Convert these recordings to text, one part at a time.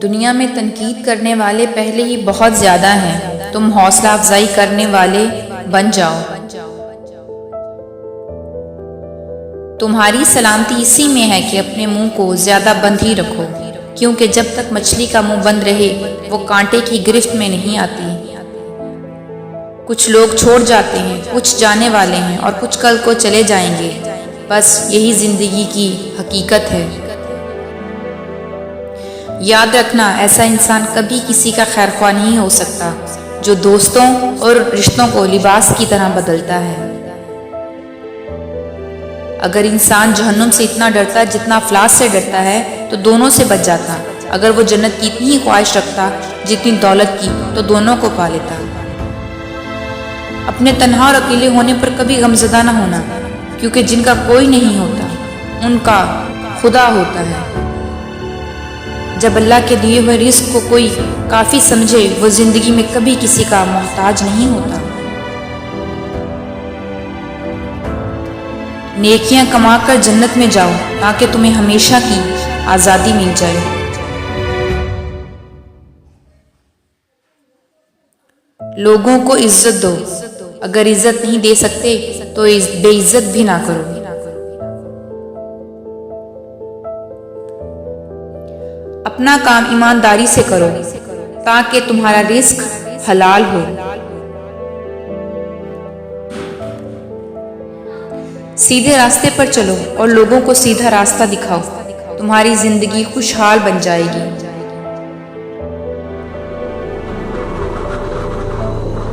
دنیا میں تنقید کرنے والے پہلے ہی بہت زیادہ ہیں، تم حوصلہ افزائی کرنے والے بن جاؤ۔ تمہاری سلامتی اسی میں ہے کہ اپنے منہ کو زیادہ بند ہی رکھو، کیونکہ جب تک مچھلی کا منہ بند رہے وہ کانٹے کی گرفت میں نہیں آتی۔ کچھ لوگ چھوڑ جاتے ہیں، کچھ جانے والے ہیں اور کچھ کل کو چلے جائیں گے، بس یہی زندگی کی حقیقت ہے۔ یاد رکھنا، ایسا انسان کبھی کسی کا خیر خواہ نہیں ہو سکتا جو دوستوں اور رشتوں کو لباس کی طرح بدلتا ہے۔ اگر انسان جہنم سے اتنا ڈرتا جتنا افلاس سے ڈرتا ہے تو دونوں سے بچ جاتا۔ اگر وہ جنت کی اتنی ہی خواہش رکھتا جتنی دولت کی تو دونوں کو پا لیتا۔ اپنے تنہا اور اکیلے ہونے پر کبھی غمزدہ نہ ہونا، کیونکہ جن کا کوئی نہیں ہوتا ان کا خدا ہوتا ہے۔ جب اللہ کے دیے ہوئے رزق کو کوئی کافی سمجھے وہ زندگی میں کبھی کسی کا محتاج نہیں ہوتا۔ نیکیاں کما کر جنت میں جاؤ تاکہ تمہیں ہمیشہ کی آزادی مل جائے۔ لوگوں کو عزت دو، اگر عزت نہیں دے سکتے تو بے عزت بھی نہ کرو۔ اپنا کام ایمانداری سے کرو تاکہ تمہارا رزق حلال ہو۔ سیدھے راستے پر چلو اور لوگوں کو سیدھا راستہ دکھاؤ، تمہاری زندگی خوشحال بن جائے گی۔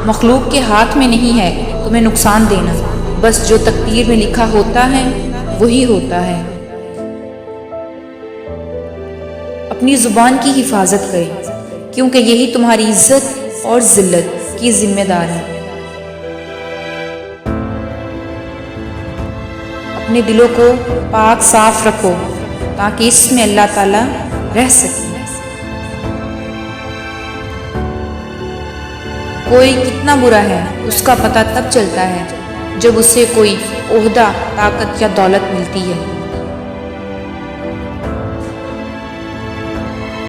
مخلوق کے ہاتھ میں نہیں ہے تمہیں نقصان دینا، بس جو تقدیر میں لکھا ہوتا ہے وہی ہوتا ہے۔ اپنی زبان کی حفاظت کریں، کیونکہ یہی تمہاری عزت اور ذلت کی ذمہ دار ہے۔ اپنے دلوں کو پاک صاف رکھو تاکہ اس میں اللہ تعالیٰ رہ سکے۔ کوئی کتنا برا ہے اس کا پتہ تب چلتا ہے جب اسے کوئی عہدہ، طاقت یا دولت ملتی ہے۔